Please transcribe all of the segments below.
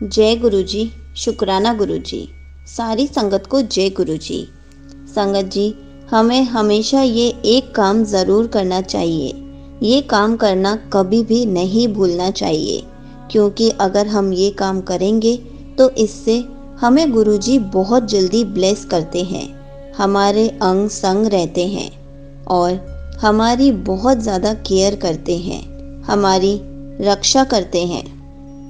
जय गुरुजी। शुक्राना गुरुजी। सारी संगत को जय गुरुजी। संगत जी, हमें हमेशा ये एक काम ज़रूर करना चाहिए। ये काम करना कभी भी नहीं भूलना चाहिए, क्योंकि अगर हम ये काम करेंगे तो इससे हमें गुरुजी बहुत जल्दी ब्लेस करते हैं, हमारे अंग संग रहते हैं और हमारी बहुत ज़्यादा केयर करते हैं, हमारी रक्षा करते हैं।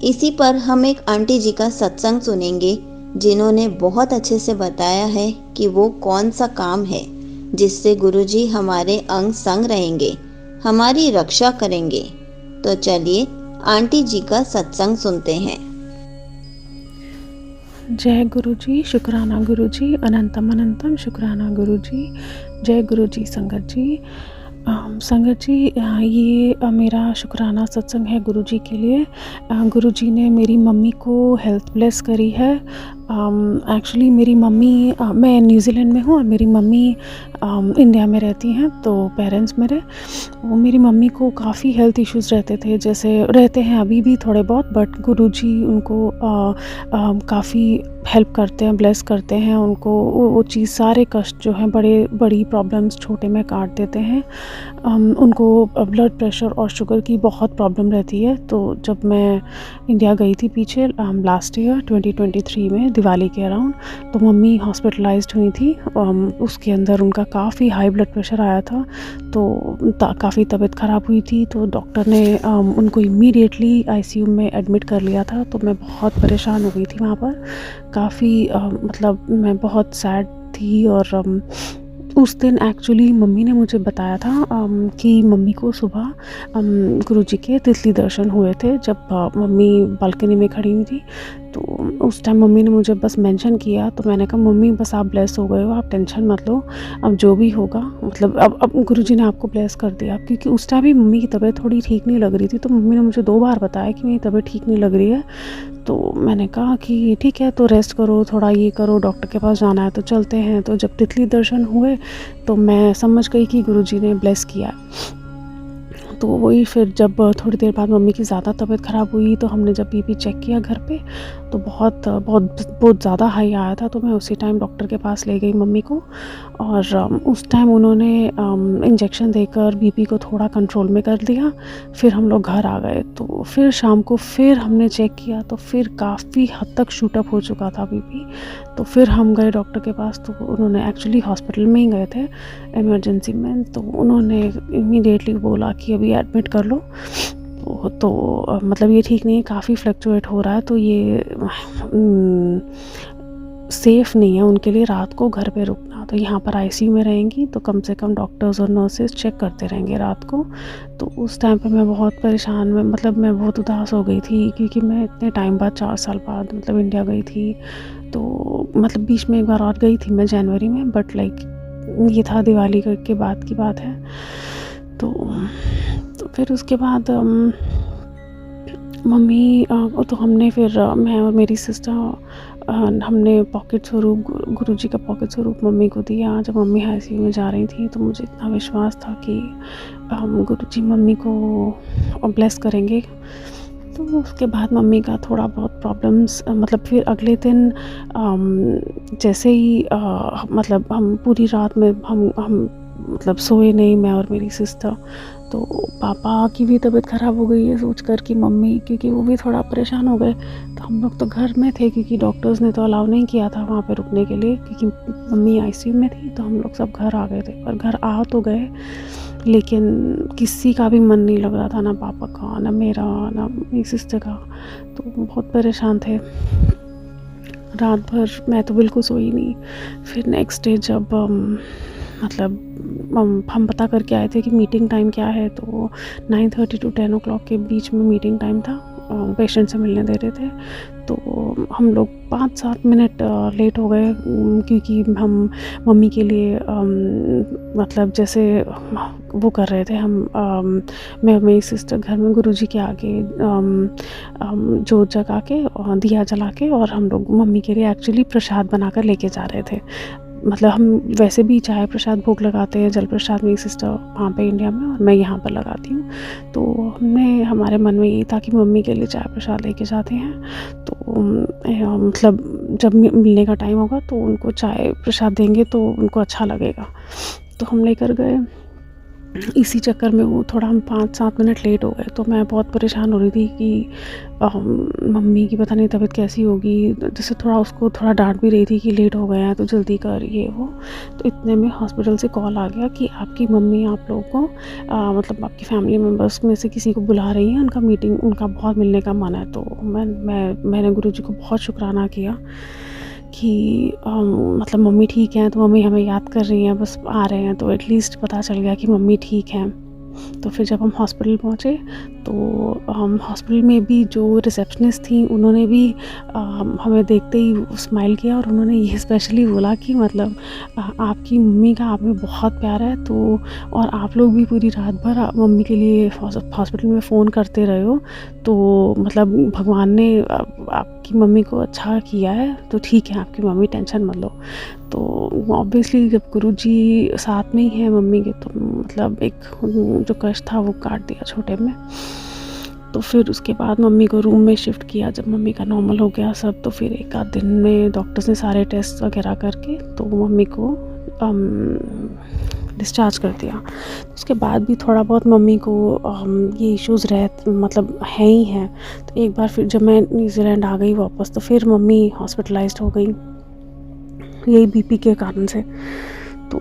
इसी पर हम एक आंटी जी का सत्संग सुनेंगे, जिन्होंने बहुत अच्छे से बताया है कि वो कौन सा काम है जिससे गुरुजी हमारे अंग संग रहेंगे, हमारी रक्षा करेंगे। तो चलिए आंटी जी का सत्संग सुनते हैं। जय गुरुजी। शुक्राना गुरुजी। अनंतम अनंतम शुक्राना गुरुजी। जय गुरुजी। संगत जी, संगत जी, ये मेरा शुक्राना सत्संग है गुरुजी के लिए। गुरुजी ने मेरी मम्मी को हेल्थ ब्लेस करी है। एक्चुअली मेरी मम्मी, मैं न्यूजीलैंड में हूँ और मेरी मम्मी इंडिया में रहती हैं। तो पेरेंट्स मेरे, वो मेरी मम्मी को काफ़ी हेल्थ इश्यूज़ रहते थे, जैसे रहते हैं अभी भी थोड़े बहुत, बट गुरुजी उनको काफ़ी हेल्प करते हैं, ब्लेस करते हैं उनको। वो चीज़, सारे कष्ट जो हैं, बड़ी प्रॉब्लम्स छोटे में काट देते हैं। उनको ब्लड प्रेशर और शुगर की बहुत प्रॉब्लम रहती है। तो जब मैं इंडिया गई थी पीछे लास्ट ईयर 2023 में दिवाली के अराउंड, तो मम्मी हॉस्पिटलाइज्ड हुई थी। उसके अंदर उनका काफ़ी हाई ब्लड प्रेशर आया था, तो काफ़ी तबीयत ख़राब हुई थी। तो डॉक्टर ने उनको इमीडिएटली आईसीयू में एडमिट कर लिया था। तो मैं बहुत परेशान हो गई थी वहाँ पर, काफ़ी मतलब मैं बहुत सैड थी। और उस दिन एक्चुअली मम्मी ने मुझे बताया था कि मम्मी को सुबह गुरुजी के तितली दर्शन हुए थे, जब मम्मी बालकनी में खड़ी हुई थी। तो उस टाइम मम्मी ने मुझे बस मेंशन किया, तो मैंने कहा मम्मी बस आप ब्लेस हो गए हो, आप टेंशन मत लो, अब जो भी होगा, मतलब अब गुरुजी ने आपको ब्लेस कर दिया। क्योंकि उस टाइम भी मम्मी की तबीयत थोड़ी ठीक नहीं लग रही थी, तो मम्मी ने मुझे 2 बार बताया कि मेरी तबीयत ठीक नहीं लग रही है। तो मैंने कहा कि ठीक है, तो रेस्ट करो, थोड़ा ये करो, डॉक्टर के पास जाना है तो चलते हैं। तो जब तितली दर्शन हुए तो मैं समझ गई कि गुरुजी ने ब्लेस किया है। तो वही फिर जब थोड़ी देर बाद मम्मी की ज़्यादा तबीयत ख़राब हुई, तो हमने जब बीपी चेक किया घर पे, तो बहुत बहुत बहुत ज़्यादा हाई आया था। तो मैं उसी टाइम डॉक्टर के पास ले गई मम्मी को, और उस टाइम उन्होंने इंजेक्शन देकर बीपी को थोड़ा कंट्रोल में कर दिया। फिर हम लोग घर आ गए। तो फिर शाम को फिर हमने चेक किया, तो फिर काफ़ी हद तक शूट अप हो चुका था बीपी। तो फिर हम गए डॉक्टर के पास। तो उन्होंने, एक्चुअली हॉस्पिटल में ही गए थे इमरजेंसी में, तो उन्होंने इमीडिएटली बोला कि अभी एडमिट कर लो। तो मतलब ये ठीक नहीं है, काफ़ी फ्लक्चुएट हो रहा है, तो ये सेफ़ नहीं है उनके लिए रात को घर पे रुकना। तो यहाँ पर आईसीयू में रहेंगी, तो कम से कम डॉक्टर्स और नर्सेस चेक करते रहेंगे रात को। तो उस टाइम पे मैं बहुत परेशान में, मतलब मैं बहुत उदास हो गई थी, क्योंकि मैं इतने टाइम बाद, 4 साल बाद मतलब इंडिया गई थी। तो मतलब बीच में एक बार और गई थी मैं जनवरी में, बट लाइक ये था दिवाली के बाद की बात है। तो फिर उसके बाद मम्मी, तो हमने फिर मैं और मेरी सिस्टर, हमने पॉकेट स्वरूप, गुरुजी का पॉकेट स्वरूप मम्मी को दिया। जब मम्मी आईसीयू में जा रही थी, तो मुझे इतना विश्वास था कि गुरुजी मम्मी को ब्लेस करेंगे। तो उसके बाद मम्मी का थोड़ा बहुत प्रॉब्लम्स, मतलब फिर अगले दिन जैसे ही मतलब हम पूरी रात में हम मतलब सोए नहीं, मैं और मेरी सिस्टर। तो पापा की भी तबीयत ख़राब हो गई है सोचकर कि मम्मी, क्योंकि वो भी थोड़ा परेशान हो गए। तो हम लोग तो घर में थे, क्योंकि डॉक्टर्स ने तो अलाउ नहीं किया था वहाँ पे रुकने के लिए, क्योंकि मम्मी आईसीयू में थी। तो हम लोग सब घर आ गए थे, और घर आ तो गए, लेकिन किसी का भी मन नहीं लग रहा था, ना पापा का, ना मेरा, ना मेरी सिस्टर का। तो बहुत परेशान थे। रात भर मैं तो बिल्कुल सोई नहीं। फिर नेक्स्ट डे जब मतलब हम पता करके आए थे कि मीटिंग टाइम क्या है, तो 9:30 to 10 o'clock के बीच में मीटिंग टाइम था। पेशेंट से मिलने दे रहे थे। तो हम लोग 5-7 मिनट लेट हो गए, क्योंकि हम मम्मी के लिए मतलब जैसे वो कर रहे थे हम, मैं और मेरी सिस्टर घर में गुरुजी के आगे जोत जगा के और दिया जला के, और हम लोग मम्मी के लिए एक्चुअली प्रसाद बनाकर लेके जा रहे थे। मतलब हम वैसे भी चाय प्रसाद भोग लगाते हैं, जल प्रसाद मेरी सिस्टर वहाँ पे इंडिया में और मैं यहाँ पर लगाती हूँ। तो हमने हमारे मन में यही था कि मम्मी के लिए चाय प्रसाद लेके जाते हैं, तो मतलब जब मिलने का टाइम होगा तो उनको चाय प्रसाद देंगे तो उनको अच्छा लगेगा। तो हम लेकर गए। इसी चक्कर में वो थोड़ा हम 5-7 मिनट लेट हो गए, तो मैं बहुत परेशान हो रही थी कि मम्मी की पता नहीं तबीयत कैसी होगी, जैसे थोड़ा उसको थोड़ा डांट भी रही थी कि लेट हो गए हैं तो जल्दी कर ये वो। तो इतने में हॉस्पिटल से कॉल आ गया कि आपकी मम्मी आप लोगों को मतलब आपकी फैमिली मेम्बर्स में से किसी को बुला रही हैं, उनका मीटिंग, उनका बहुत मिलने का मन है। तो मैंने गुरुजी को बहुत शुक्राना किया कि मतलब मम्मी ठीक हैं, तो मम्मी हमें याद कर रही हैं, बस आ रहे हैं, तो एटलीस्ट पता चल गया कि मम्मी ठीक हैं। तो फिर जब हम हॉस्पिटल पहुँचे तो हम हॉस्पिटल में भी जो रिसेप्शनिस्ट थी उन्होंने भी हमें देखते ही स्माइल किया और उन्होंने ये स्पेशली बोला कि मतलब आपकी मम्मी का आप में बहुत प्यार है, तो और आप लोग भी पूरी रात भर मम्मी के लिए हॉस्पिटल में फ़ोन करते रहे हो, तो मतलब भगवान ने आपकी मम्मी को अच्छा किया है, तो ठीक है आपकी मम्मी, टेंशन मत लो। तो ऑब्वियसली जब गुरुजी साथ में ही हैं मम्मी के, तो मतलब एक जो कष्ट था वो काट दिया छोटे में। तो फिर उसके बाद मम्मी को रूम में शिफ्ट किया। जब मम्मी का नॉर्मल हो गया सब, तो फिर एक आध दिन में डॉक्टर्स ने सारे टेस्ट वगैरह करके तो मम्मी को डिस्चार्ज कर दिया। उसके बाद भी थोड़ा बहुत मम्मी को ये इश्यूज़ मतलब हैं ही हैं। तो एक बार फिर जब मैं न्यूज़ीलैंड आ गई वापस, तो फिर मम्मी हॉस्पिटलाइज्ड हो गई, यही बीपी के कारण से। तो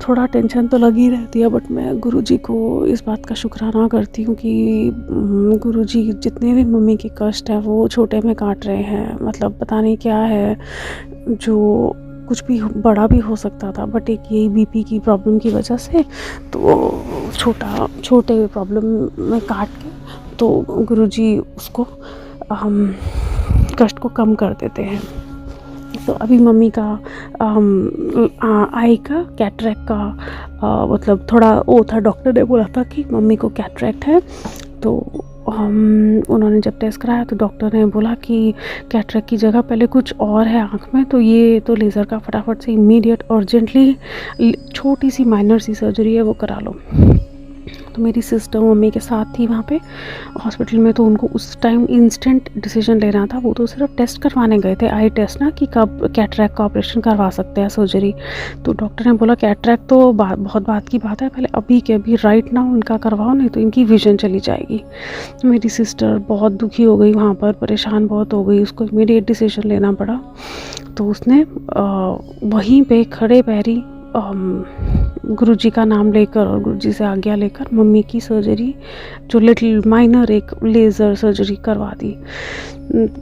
थोड़ा टेंशन तो लगी रहती है, बट मैं गुरुजी को इस बात का शुक्राना करती हूँ कि गुरुजी जितने भी मम्मी के कष्ट हैं वो छोटे में काट रहे हैं। मतलब पता नहीं क्या है, जो कुछ भी बड़ा भी हो सकता था, बट एक यही बीपी की प्रॉब्लम की वजह से तो छोटे प्रॉब्लम में काट के तो गुरुजी उसको कष्ट को कम कर देते हैं। तो अभी मम्मी का आई का कैटरैक्ट का मतलब थोड़ा वो था, डॉक्टर ने बोला था कि मम्मी को कैटरैक्ट है। तो उन्होंने जब टेस्ट कराया तो डॉक्टर ने बोला कि कैटरैक्ट की जगह पहले कुछ और है आँख में, तो ये तो लेज़र का फटाफट से इमीडिएट अर्जेंटली छोटी सी माइनर सी सर्जरी है वो करा लो। तो मेरी सिस्टर मम्मी के साथ थी वहाँ पे हॉस्पिटल में, तो उनको उस टाइम इंस्टेंट डिसीजन लेना था। वो तो सिर्फ टेस्ट करवाने गए थे, आई टेस्ट ना, कि कब कैटरैक्ट का ऑपरेशन करवा सकते हैं, सर्जरी। तो डॉक्टर ने बोला कैटरैक्ट तो बहुत बात की बात है, पहले अभी के अभी राइट नाउ इनका करवाओ, नहीं तो इनकी विजन चली जाएगी। मेरी सिस्टर बहुत दुखी हो गई वहाँ पर, परेशान बहुत हो गई, उसको इमीडिएट डिसीजन लेना पड़ा। तो उसने वहीं पे खड़े पैरी गुरुजी का नाम लेकर और गुरुजी से आज्ञा लेकर मम्मी की सर्जरी, जो लिटिल माइनर एक लेज़र सर्जरी करवा दी।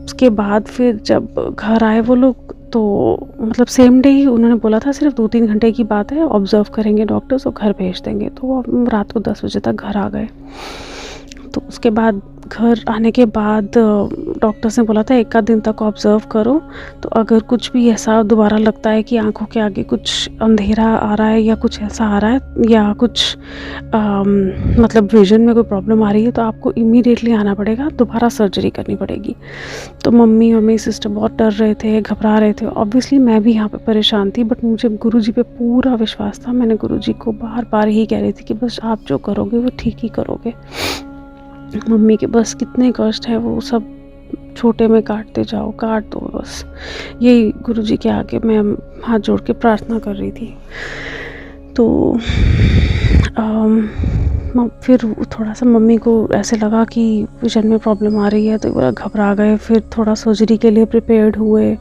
उसके बाद फिर जब घर आए वो लोग, तो मतलब सेम डे ही उन्होंने बोला था सिर्फ 2-3 घंटे की बात है, ऑब्ज़र्व करेंगे डॉक्टर्स और घर भेज देंगे। तो वो रात को 10 बजे तक घर आ गए। तो उसके बाद घर आने के बाद डॉक्टर्स ने बोला था 1 आध दिन तक ऑब्ज़र्व करो, तो अगर कुछ भी ऐसा दोबारा लगता है कि आंखों के आगे कुछ अंधेरा आ रहा है या कुछ ऐसा आ रहा है या कुछ मतलब विजन में कोई प्रॉब्लम आ रही है, तो आपको इमीडिएटली आना पड़ेगा, दोबारा सर्जरी करनी पड़ेगी। तो मम्मी और मेरी सिस्टर बहुत डर रहे थे, घबरा रहे थे। ऑब्वियसली मैं भी यहाँ पे परेशान थी, बट मुझे गुरुजी पे पूरा विश्वास था। मैंने गुरुजी को बार बार ही कह रही थी कि बस आप जो करोगे वो ठीक ही करोगे। मम्मी के बस कितने कष्ट हैं वो सब छोटे में काटते जाओ, काट दो बस, यही गुरुजी के आगे मैं हाथ जोड़ के प्रार्थना कर रही थी। तो फिर थोड़ा सा मम्मी को ऐसे लगा कि विजन में प्रॉब्लम आ रही है, तो वो घबरा गए। फिर थोड़ा सर्जरी के लिए प्रिपेयर्ड हुए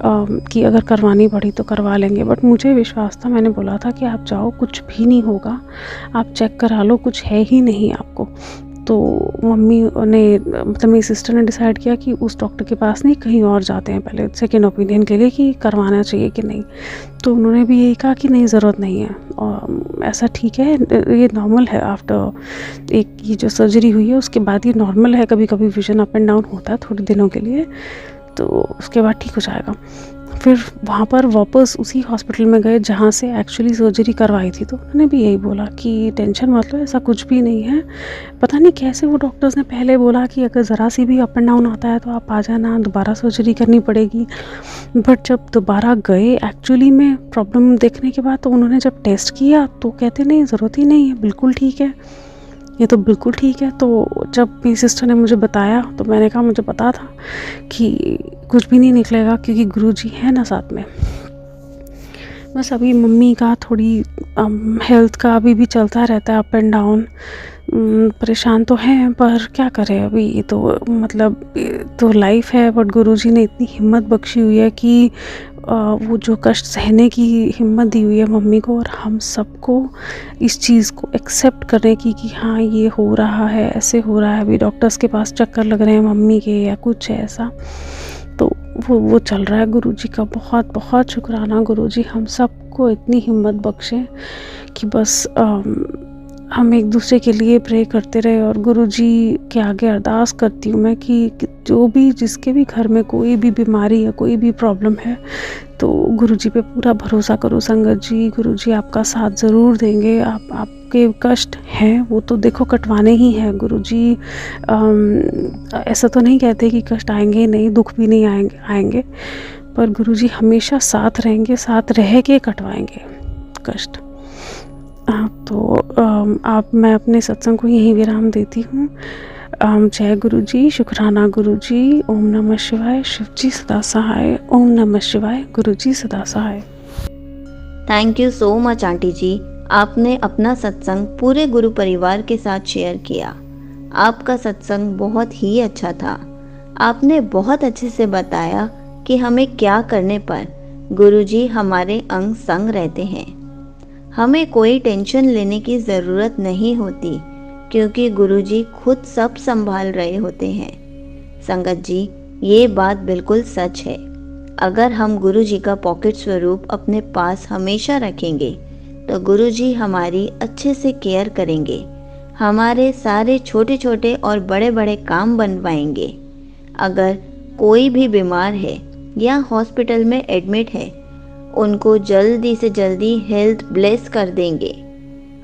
कि अगर करवानी पड़ी तो करवा लेंगे, बट मुझे विश्वास था। मैंने बोला था कि आप जाओ, कुछ भी नहीं होगा, आप चेक करा लो, कुछ है ही नहीं आपको। तो मम्मी ने मतलब मेरी सिस्टर ने डिसाइड किया कि उस डॉक्टर के पास नहीं, कहीं और जाते हैं पहले सेकेंड ओपिनियन के लिए कि करवाना चाहिए कि नहीं। तो उन्होंने भी यही कहा कि नहीं, ज़रूरत नहीं है, और ऐसा ठीक है, ये नॉर्मल है। आफ्टर एक ये जो सर्जरी हुई है उसके बाद ये नॉर्मल है, कभी कभी विजन अप एंड डाउन होता है थोड़े दिनों के लिए, तो उसके बाद ठीक हो जाएगा। फिर वहाँ पर वापस उसी हॉस्पिटल में गए जहाँ से एक्चुअली सर्जरी करवाई थी, तो उन्होंने भी यही बोला कि टेंशन मत लो, ऐसा कुछ भी नहीं है। पता नहीं कैसे वो डॉक्टर्स ने पहले बोला कि अगर ज़रा सी भी अप एंड डाउन आता है तो आप आ जाना, दोबारा सर्जरी करनी पड़ेगी। बट जब दोबारा गए एक्चुअली में प्रॉब्लम देखने के बाद, तो उन्होंने जब टेस्ट किया तो कहते नहीं, ज़रूरत ही नहीं है, बिल्कुल ठीक है, ये तो बिल्कुल ठीक है। तो जब मेरी सिस्टर ने मुझे बताया तो मैंने कहा मुझे पता था कि कुछ भी नहीं निकलेगा, क्योंकि गुरुजी है ना साथ में। बस अभी मम्मी का थोड़ी हेल्थ का अभी भी चलता रहता है अप एंड डाउन, परेशान तो हैं, पर क्या करें, अभी ये तो मतलब ये तो लाइफ है। बट गुरुजी ने इतनी हिम्मत बख्शी हुई है कि वो जो कष्ट सहने की हिम्मत दी हुई है मम्मी को, और हम सबको इस चीज़ को एक्सेप्ट करने की कि हाँ ये हो रहा है, ऐसे हो रहा है, अभी डॉक्टर्स के पास चक्कर लग रहे हैं मम्मी के या कुछ है ऐसा, तो वो चल रहा है। गुरुजी का बहुत बहुत शुक्राना, गुरुजी हम सबको इतनी हिम्मत बख्शें कि बस हम एक दूसरे के लिए प्रे करते रहे। और गुरुजी के आगे अरदास करती हूँ मैं कि जो भी जिसके भी घर में कोई भी बीमारी या कोई भी प्रॉब्लम है, तो गुरुजी पे पूरा भरोसा करो संगत जी। गुरुजी आपका साथ ज़रूर देंगे। आपके कष्ट हैं वो तो देखो कटवाने ही हैं। गुरुजी ऐसा तो नहीं कहते कि कष्ट आएंगे ही नहीं, दुख भी नहीं आएंगे, पर गुरुजी हमेशा साथ रहेंगे, साथ रह के कटवाएंगे कष्ट। मैं अपने सत्संग को यहीं विराम देती हूँ। जय गुरुजी, शुक्राना गुरुजी। ओम नमः शिवाय। शिवजी सदा सहाय। ओम नमः शिवाय। गुरुजी सदा सहाय। Thank you so much aunty ji, आपने अपना सत्संग पूरे गुरु परिवार के साथ शेयर किया। आपका सत्संग बहुत ही अच्छा था। आपने बहुत अच्छे से बताया कि हमें क्या करने पर गुरुजी हमारे अंग संग रहते हैं। हमें कोई टेंशन लेने की ज़रूरत नहीं होती, क्योंकि गुरुजी खुद सब संभाल रहे होते हैं। संगत जी, ये बात बिल्कुल सच है। अगर हम गुरुजी का पॉकेट स्वरूप अपने पास हमेशा रखेंगे, तो गुरुजी हमारी अच्छे से केयर करेंगे, हमारे सारे छोटे छोटे और बड़े बड़े काम बनवाएंगे। अगर कोई भी बीमार है या हॉस्पिटल में एडमिट है, उनको जल्दी से जल्दी हेल्थ ब्लेस कर देंगे।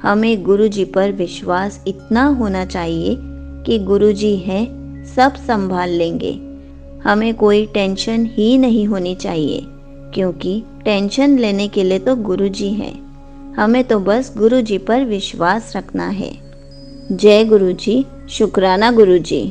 हमें गुरुजी पर विश्वास इतना होना चाहिए कि गुरुजी हैं, सब संभाल लेंगे। हमें कोई टेंशन ही नहीं होनी चाहिए, क्योंकि टेंशन लेने के लिए तो गुरुजी हैं। हमें तो बस गुरुजी पर विश्वास रखना है। जय गुरुजी, शुक्राना गुरुजी।